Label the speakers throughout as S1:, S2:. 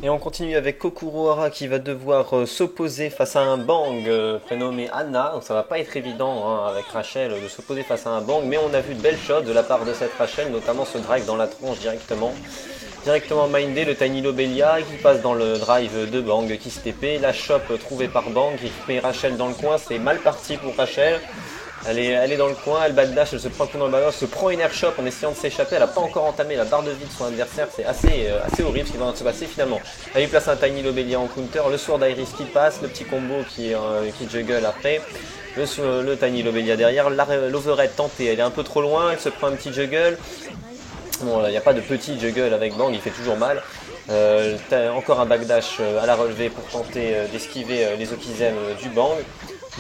S1: Et on continue avec Kokurohara qui va devoir s'opposer face à un Bang prénommé Anna. Donc ça va pas être évident hein, avec Rachel de s'opposer face à un Bang, mais on a vu de belles shots de la part de cette Rachel, notamment ce drive dans la tronche directement mindé, le Tiny Lobelia qui passe dans le drive de Bang qui se TP, la shop trouvée par Bang qui met Rachel dans le coin, c'est mal parti pour Rachel. Elle est dans le coin, elle backdash, elle se prend un coup dans le ballon, elle se prend une airshot en essayant de s'échapper, elle n'a pas encore entamé la barre de vie de son adversaire, c'est assez horrible ce qui va se passer finalement. Elle lui place un Tiny Lobelia en counter, le Sword Iris qui passe, le petit combo qui juggle après, le Tiny Lobelia derrière, l'overhead tentée, elle est un peu trop loin, elle se prend un petit juggle. Bon, il n'y a pas de petit juggle avec Bang, il fait toujours mal. Encore un backdash à la relevée pour tenter d'esquiver les Okizem du Bang.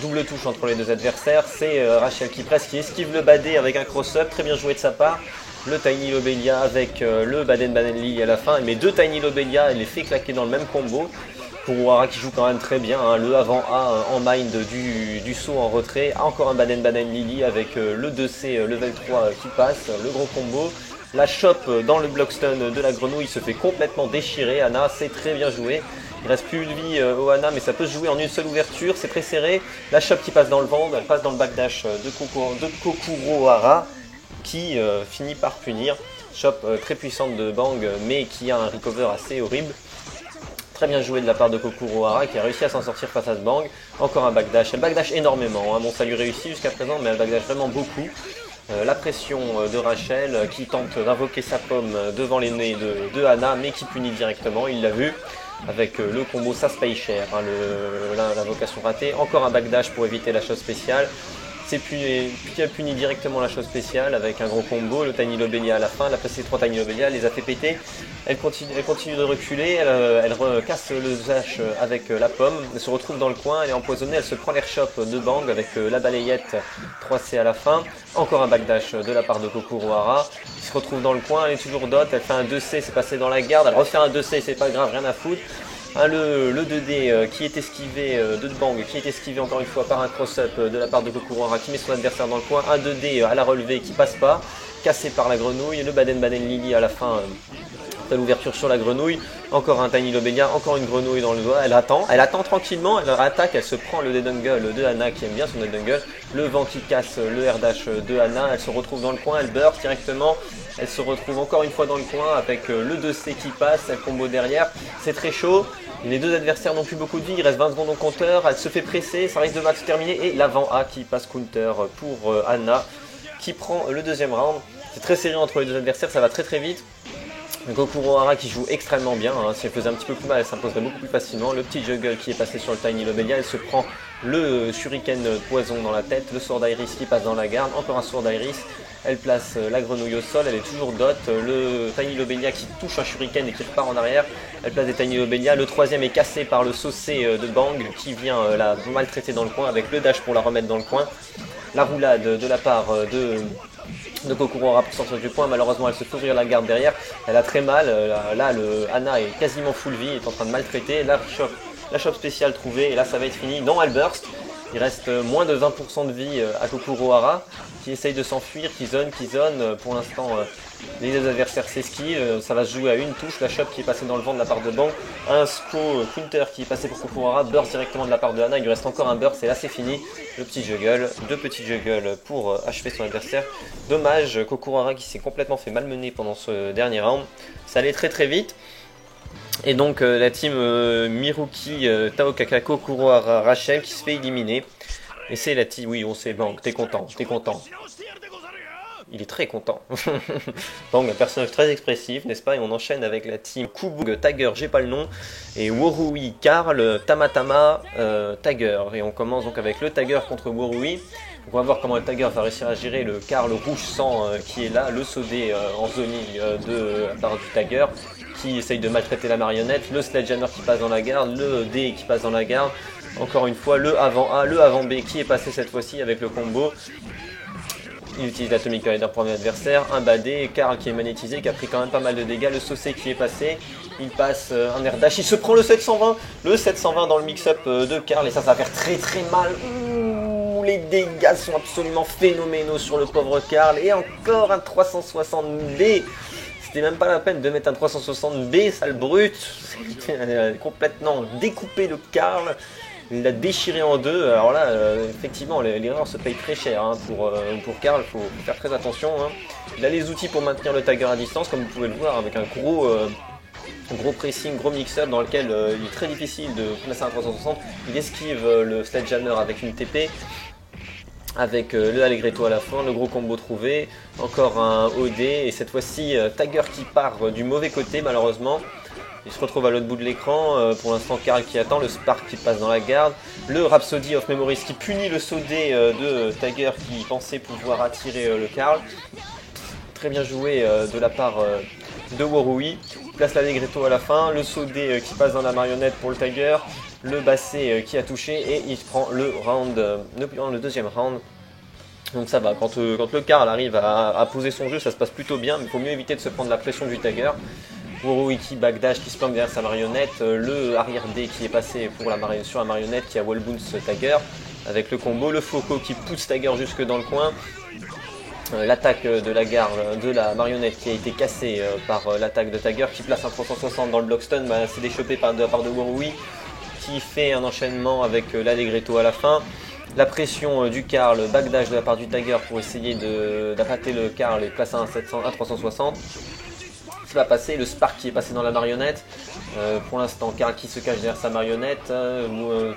S1: Double touche entre les deux adversaires, c'est Rachel qui presse, qui esquive le badé avec un cross-up, très bien joué de sa part. Le Tiny Lobelia avec le Baden Lily à la fin, elle met deux Tiny Lobelia, elle les fait claquer dans le même combo. Kokurohara qui joue quand même très bien, hein, le avant A en mind du saut en retrait, encore un Baden Lily avec le 2C level 3 qui passe, le gros combo. La chope dans le block stun de la grenouille se fait complètement déchirer, Anna, c'est très bien joué. Il reste plus de vie au Anna, mais ça peut se jouer en une seule ouverture, c'est très serré. La chope qui passe dans le vent, elle passe dans le backdash de Kokurohara, qui finit par punir. Chope très puissante de Bang, mais qui a un recover assez horrible. Très bien joué de la part de Kokurohara, qui a réussi à s'en sortir face à ce Bang. Encore un backdash, elle backdash énormément, hein. Bon ça lui réussit jusqu'à présent, mais elle backdash vraiment beaucoup. La pression de Rachel qui tente d'invoquer sa pomme devant les nez de Anna, mais qui punit directement, il l'a vu. Avec le combo ça se paye cher, hein, l'invocation ratée. Encore un backdash pour éviter la chose spéciale. C'est puni, puis elle punit directement la chose spéciale avec un gros combo, le Tiny Lobelia à la fin, elle a placé 3 Tiny Lobelia, elle les a fait péter. Elle continue de reculer, elle casse le Zash avec la pomme, elle se retrouve dans le coin, elle est empoisonnée, elle se prend l'airshot de Bang avec la balayette 3C à la fin. Encore un backdash de la part de Kokurohara, qui se retrouve dans le coin, elle est toujours dot, elle fait un 2C, c'est passé dans la garde, elle refait un 2C, c'est pas grave, rien à foutre. Hein, le 2D qui est esquivé de Bang, qui est esquivé encore une fois par un cross-up de la part de Kokurohara qui met son adversaire dans le coin, un 2D à la relevée qui passe pas, cassé par la grenouille, le Baden Lily à la fin de l'ouverture sur la grenouille, encore un Tiny Lobelia, encore une grenouille dans le doigt, elle attend tranquillement, elle attaque, elle se prend le Dedungle de Anna qui aime bien son Dedungle, le vent qui casse le air dash de Anna, elle se retrouve dans le coin, elle burst directement, elle se retrouve encore une fois dans le coin avec le 2C qui passe, elle combo derrière, c'est très chaud. Les deux adversaires n'ont plus beaucoup de vie, il reste 20 secondes au compteur, elle se fait presser, ça risque de mal se terminer et l'avant A qui passe counter pour Anna qui prend le deuxième round. C'est très serré entre les deux adversaires, ça va très très vite. Kokurohara qui joue extrêmement bien, hein. Si elle faisait un petit peu plus mal, elle s'imposerait beaucoup plus facilement. Le petit juggle qui est passé sur le Tiny Lobelia, elle se prend le shuriken poison dans la tête, le Sword Iris qui passe dans la garde, encore un Sword Iris. Elle place la grenouille au sol, elle est toujours dot, le Tiny Lobelia qui touche un shuriken et qui repart en arrière, elle place des Tiny Lobelia, le troisième est cassé par le saucé de Bang qui vient la maltraiter dans le coin avec le dash pour la remettre dans le coin. La roulade de la part de Kokurohara pour sortir du coin, malheureusement elle se fait ouvrir la garde derrière, elle a très mal, là le Anna est quasiment full vie, est en train de maltraiter, la shop spéciale trouvée et là ça va être fini, non elle burst. Il reste moins de 20% de vie à Kokurohara qui essaye de s'enfuir, qui zone. Pour l'instant, les deux adversaires s'esquivent. Ça va se jouer à une touche. La shop qui est passée dans le vent de la part de Bang. Un SCO counter qui est passé pour Kokurohara. Burst directement de la part de Anna. Il lui reste encore un burst et là c'est fini. Le petit juggle. Deux petits juggles pour achever son adversaire. Dommage, Kokurohara qui s'est complètement fait malmener pendant ce dernier round. Ça allait très très vite. Et donc la team Miruki, Tao Kakako, Kokurohara, Rachel qui se fait éliminer. Et c'est la team, oui on sait, Bang, t'es content. Il est très content. Bang, un personnage très expressif, n'est-ce pas? Et on enchaîne avec la team Kubug, Tiger, j'ai pas le nom, et Worui, Karl, Tamatama, Tiger. Et on commence donc avec le Tiger contre Worui. Donc on va voir comment le Tiger va réussir à gérer le Karl rouge sang qui est là, le Sodé en zoning de la part du Tiger, qui essaye de maltraiter la marionnette, le Sledgehammer qui passe dans la garde, le D qui passe dans la garde, encore une fois le avant A, le avant B qui est passé cette fois-ci avec le combo. Il utilise l'Atomic Collider pour un adversaire, un badé, Karl qui est magnétisé, qui a pris quand même pas mal de dégâts, le Saucé qui est passé, il passe un air dash, il se prend le 720 dans le mix-up de Karl et ça va faire très très mal. Ouh, les dégâts sont absolument phénoménaux sur le pauvre Karl et encore un 360D. c'était même pas la peine de mettre un 360B, sale brute. Complètement découpé le Karl. Il l'a déchiré en deux. Alors là, effectivement, l'erreur se paye très cher hein, pour Karl. Il faut faire très attention. Hein. Il a les outils pour maintenir le Tiger à distance, comme vous pouvez le voir, avec un gros pressing, gros mix-up dans lequel il est très difficile de placer un 360. Il esquive le Sledgehammer avec une TP, avec le Allegretto à la fin, le gros combo trouvé, encore un OD, et cette fois-ci Tiger qui part du mauvais côté malheureusement. Il se retrouve à l'autre bout de l'écran, pour l'instant Karl qui attend, le Spark qui passe dans la garde, le Rhapsody of Memories qui punit le saudé de Tiger qui pensait pouvoir attirer le Karl. Très bien joué de la part de Worui. Place l'Allegretto à la fin, le saudé qui passe dans la marionnette pour le Tiger, le Basset qui a touché et il prend le deuxième round. Donc ça va, quand le Karl arrive à poser son jeu, ça se passe plutôt bien, mais il faut mieux éviter de se prendre la pression du Tiger. Worui qui backdash, qui se plante derrière sa marionnette, le arrière D qui est passé sur la marionnette qui a wallbounce Tiger avec le combo, le Foucault qui pousse Tiger jusque dans le coin. L'attaque de la garde de la marionnette qui a été cassée par l'attaque de Tiger qui place un 360 dans le block stun, c'est déchopé par de Worui qui fait un enchaînement avec l'Allegretto à la fin. La pression du Karl, le backdash de la part du Tiger pour essayer d'appâter le Karl et placer un 360. Ça va passer, le Spark qui est passé dans la marionnette. Pour l'instant, Karl qui se cache derrière sa marionnette.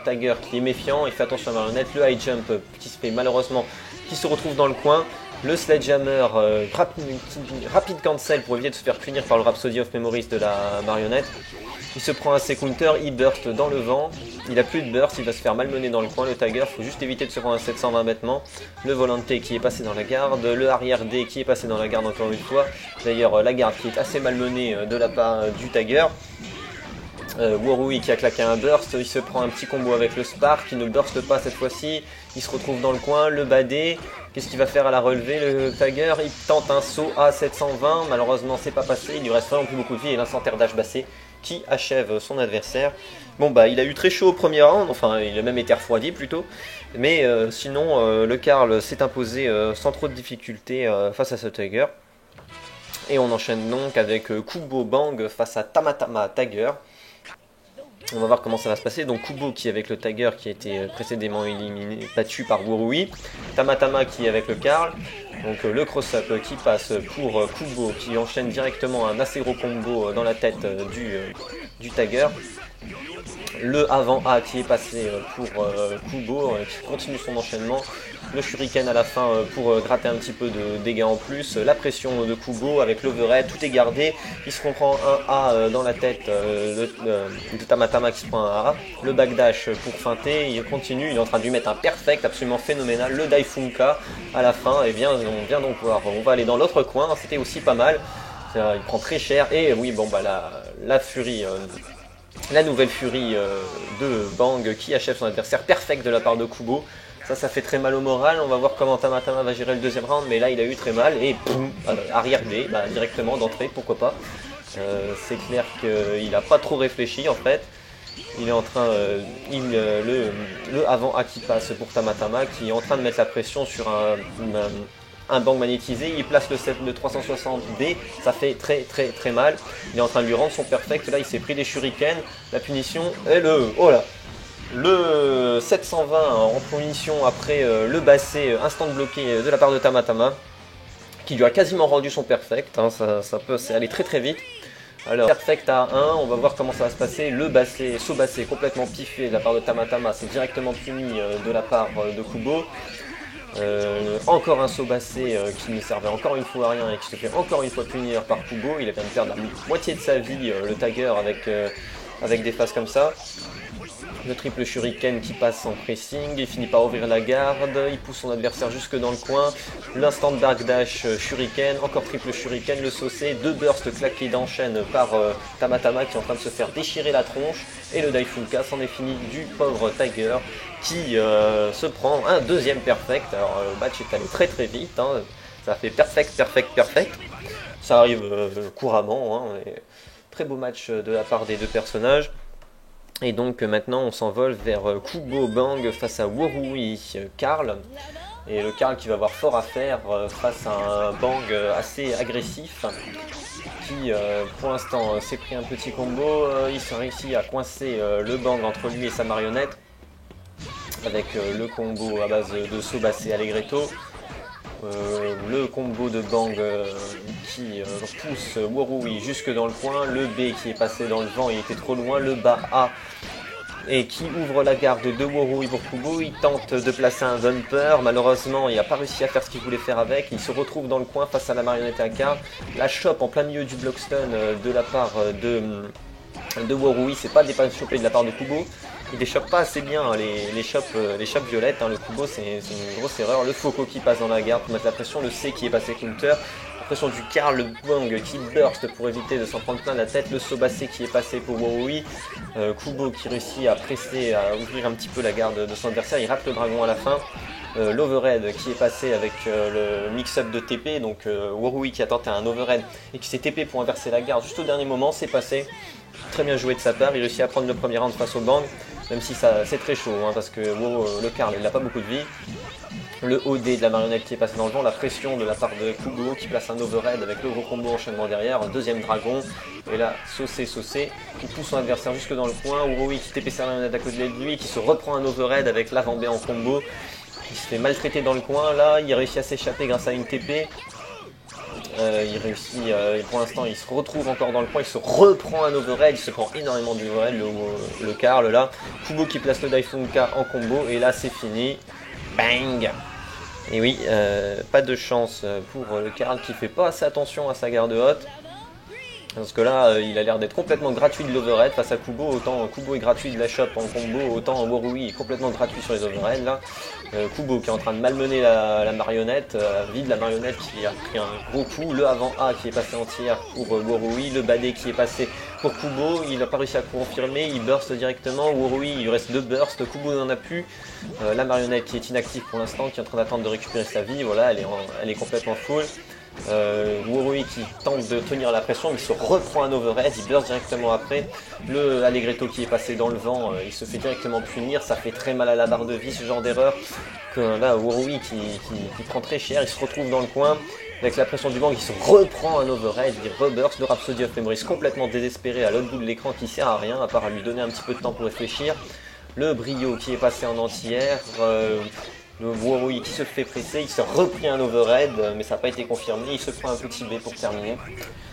S1: Tiger qui est méfiant, il fait attention à la marionnette. Le high jump qui se fait malheureusement, qui se retrouve dans le coin. Le Sledgehammer, rapide cancel pour éviter de se faire punir par le Rhapsody of Memories de la marionnette. Il se prend un ses counter, il burst dans le vent. Il a plus de burst, il va se faire malmener dans le coin. Le Tiger, il faut juste éviter de se prendre un 720 bêtement. Le Volante qui est passé dans la garde. Le arrière D qui est passé dans la garde encore une fois. D'ailleurs, la garde qui est assez malmenée de la part du Tiger. Worui qui a claqué un burst, il se prend un petit combo avec le Spark, qui ne burst pas cette fois-ci, il se retrouve dans le coin, le Badé, qu'est-ce qu'il va faire à la relevée, le Tiger, il tente un saut à 720, malheureusement c'est pas passé, il lui reste vraiment plus beaucoup de vie et l'instantaire dash Basset qui achève son adversaire. Bon bah il a eu très chaud au premier round, enfin il a même été refroidi plutôt, mais sinon le Karl s'est imposé sans trop de difficultés face à ce Tiger. Et on enchaîne donc avec Kubo Bang face à Tamatama Tiger. On va voir comment ça va se passer. Donc Kubo qui est avec le Tiger qui a été précédemment battu par Worui. Tamatama qui est avec le Karl. Donc le cross-up qui passe pour Kubo qui enchaîne directement un assez gros combo dans la tête du Tiger. Le avant A qui est passé pour Kubo qui continue son enchaînement. Le shuriken à la fin pour gratter un petit peu de dégâts en plus. La pression de Kubo avec l'overhead, tout est gardé. Il se prend un A dans la tête de Tamatama qui se prend un A. Le backdash pour feinter, il continue, il est en train de lui mettre un perfect absolument phénoménal. Le Daifunka à la fin, et bien on vient donc voir. On va aller dans l'autre coin, c'était aussi pas mal. Il prend très cher. Et oui, bon bah la furie. La nouvelle furie de Bang qui achève son adversaire, perfect de la part de Kubo. Ça fait très mal au moral. On va voir comment Tamatama va gérer le deuxième round, mais là il a eu très mal. Et boum, arrière B, directement d'entrée, pourquoi pas. C'est clair qu'il n'a pas trop réfléchi en fait. Il est en train, le avant A qui passe pour Tamatama, qui est en train de mettre la pression sur un Bang magnétisé, il place le 360D, ça fait très mal. Il est en train de lui rendre son perfect, là il s'est pris des shurikens, la punition, et le 720 en punition après le Basset instant bloqué de la part de Tamatama, qui lui a quasiment rendu son perfect, hein, ça peut aller très vite. Alors, perfect à 1, on va voir comment ça va se passer. Le Basset, saut Basset complètement piffé de la part de Tamatama, c'est directement puni de la part de Kubo. Encore un saut Basset qui ne servait encore une fois à rien et qui se fait encore une fois punir par Kubo. Il vient de perdre la moitié de sa vie, le Tiger, avec des phases comme ça. Le triple shuriken qui passe en pressing, il finit par ouvrir la garde, il pousse son adversaire jusque dans le coin. L'instant de backdash shuriken, encore triple shuriken, le saucé, deux bursts claqués d'enchaîne par Tamatama qui est en train de se faire déchirer la tronche. Et le Daifunka, c'en est fini du pauvre Tiger qui se prend un deuxième perfect. Alors le match est allé très vite, hein. Ça fait perfect. Ça arrive couramment, hein. Très beau match de la part des deux personnages. Et donc maintenant on s'envole vers Kubo Bang face à Worui Karl. Et le Karl qui va avoir fort à faire face à un Bang assez agressif qui pour l'instant s'est pris un petit combo. Il s'est réussi à coincer le Bang entre lui et sa marionnette avec le combo à base de Sobase et Allegretto. Le combo de Bang qui pousse Worui jusque dans le coin, le B qui est passé dans le vent, il était trop loin, le bas A et qui ouvre la garde de Worui pour Kubo. Il tente de placer un dumper, malheureusement il n'a pas réussi à faire ce qu'il voulait faire avec, il se retrouve dans le coin face à la marionnette AK, la chope en plein milieu du block stun de la part de Worui, c'est pas des pas chopés de la part de Kubo. Il déchoppe pas assez bien les chopes violettes, le Kubo c'est une grosse erreur, le Foko qui passe dans la garde pour mettre la pression, le C qui est passé counter, la pression du Karl, le Bang qui burst pour éviter de s'en prendre plein la tête, le Sobase qui est passé pour Worui, Kubo qui réussit à presser, à ouvrir un petit peu la garde de son adversaire, il rate le dragon à la fin. L'overhead qui est passé avec le mix-up de TP, donc Worui qui a tenté un overhead et qui s'est TP pour inverser la garde juste au dernier moment, c'est passé. Très bien joué de sa part, il réussit à prendre le premier round face au Bang, même si c'est très chaud parce que le Karl il n'a pas beaucoup de vie. Le OD de la marionnette qui est passé dans le vent, la pression de la part de Kubo qui place un overhead avec le gros combo enchaînement derrière, un deuxième dragon, et là saucé, qui pousse son adversaire jusque dans le coin, Worui qui TP sa marionnette à côté de lui, qui se reprend un overhead avec l'avant B en combo, il se fait maltraiter dans le coin, là il réussit à s'échapper grâce à une TP. Il réussit, pour l'instant il se retrouve encore dans le coin, il se reprend un overhead, il se prend énormément d'overhead, le Karl là. Kubo qui place le Daifunka en combo et là c'est fini. Bang! Et oui, pas de chance pour le Karl qui fait pas assez attention à sa garde haute. Parce que là, il a l'air d'être complètement gratuit de l'overhead face à Kubo. Autant Kubo est gratuit de la shop en combo, autant Worui est complètement gratuit sur les overheads. Là, Kubo qui est en train de malmener la marionnette, vide la marionnette qui a pris un gros coup. Le avant A qui est passé entière pour Worui, le badé qui est passé pour Kubo. Il n'a pas réussi à confirmer, il burst directement. Worui, il lui reste 2 bursts, Kubo n'en a plus. La marionnette qui est inactive pour l'instant, qui est en train d'attendre de récupérer sa vie. Voilà, elle est complètement full. Worui qui tente de tenir la pression, il se reprend un overhead, il burst directement après. Le Allegretto qui est passé dans le vent, il se fait directement punir, ça fait très mal à la barre de vie ce genre d'erreur. Là, Worui qui prend très cher, il se retrouve dans le coin. Avec la pression du Bang, il se reprend un overhead, il reburst. Le Rhapsody of Memories complètement désespéré à l'autre bout de l'écran qui sert à rien, à part à lui donner un petit peu de temps pour réfléchir. Le Brio qui est passé en entière. Le Worui qui se fait presser, il s'est repris un overhead, mais ça n'a pas été confirmé, il se prend un petit B pour terminer.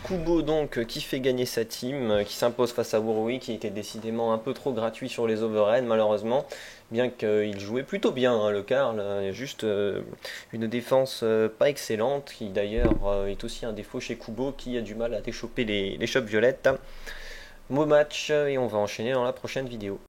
S1: Kubo donc qui fait gagner sa team, qui s'impose face à Worui, qui était décidément un peu trop gratuit sur les overheads malheureusement, bien qu'il jouait plutôt bien le Karl, juste une défense pas excellente, qui d'ailleurs est aussi un défaut chez Kubo, qui a du mal à déchoper les chopes violettes. Beau match et on va enchaîner dans la prochaine vidéo.